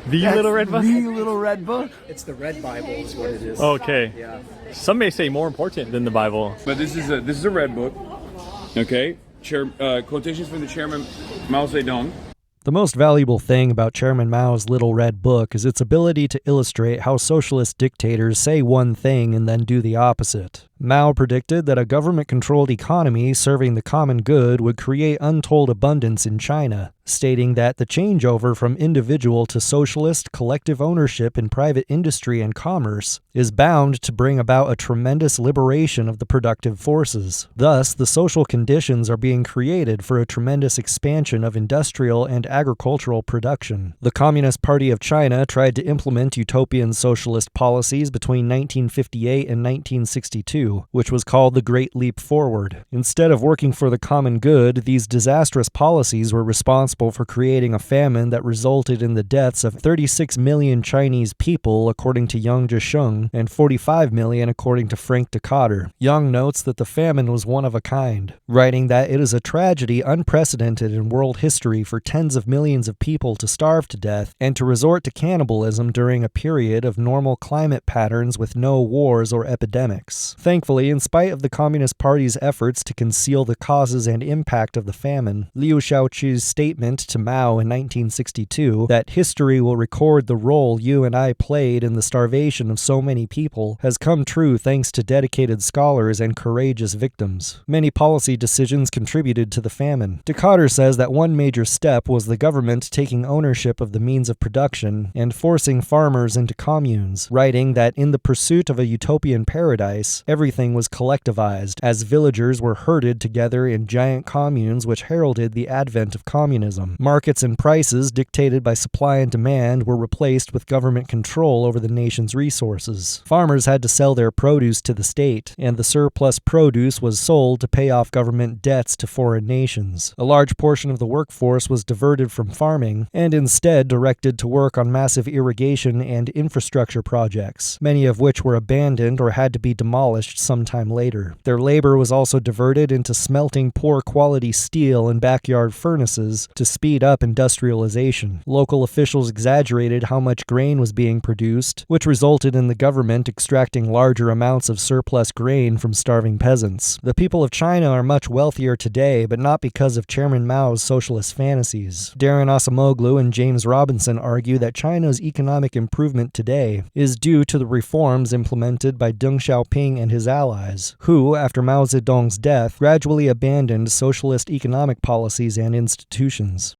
The That's Little Red Book? The Little Red Book? It's the Red Bible is what it is. Okay. Yeah. Some may say more important than the Bible. But this is a red book. Okay. Quotations from the chairman Mao Zedong. The most valuable thing about Chairman Mao's Little Red Book is its ability to illustrate how socialist dictators say one thing and then do the opposite. Mao predicted that a government-controlled economy serving the common good would create untold abundance in China, stating that the changeover from individual to socialist collective ownership in private industry and commerce is bound to bring about a tremendous liberation of the productive forces. Thus, the social conditions are being created for a tremendous expansion of industrial and agricultural production. The Communist Party of China tried to implement utopian socialist policies between 1958 and 1962, which was called the Great Leap Forward. Instead of working for the common good, these disastrous policies were responsible for creating a famine that resulted in the deaths of 36 million Chinese people, according to Yang Zhisheng, and 45 million according to Frank Decatur. Yang notes that the famine was one of a kind, writing that it is a tragedy unprecedented in world history for tens of millions of people to starve to death and to resort to cannibalism during a period of normal climate patterns with no wars or epidemics. Thankfully, in spite of the Communist Party's efforts to conceal the causes and impact of the famine, Liu Shaoqi's statement to Mao in 1962 that history will record the role you and I played in the starvation of so many people has come true thanks to dedicated scholars and courageous victims. Many policy decisions contributed to the famine. Decatur says that one major step was the government taking ownership of the means of production and forcing farmers into communes, writing that in the pursuit of a utopian paradise, everything was collectivized, as villagers were herded together in giant communes which heralded the advent of communism. Markets and prices dictated by supply and demand were replaced with government control over the nation's resources. Farmers had to sell their produce to the state, and the surplus produce was sold to pay off government debts to foreign nations. A large portion of the workforce was diverted from farming and instead directed to work on massive irrigation and infrastructure projects, many of which were abandoned or had to be demolished sometime later. Their labor was also diverted into smelting poor quality steel in backyard furnaces to speed up industrialization. Local officials exaggerated how much grain was being produced, which resulted in the government extracting larger amounts of surplus grain from starving peasants. The people of China are much wealthier today, but not because of Chairman Mao's socialist fantasies. Darren Acemoglu and James Robinson argue that China's economic improvement today is due to the reforms implemented by Deng Xiaoping and his allies, who, after Mao Zedong's death, gradually abandoned socialist economic policies and institutions.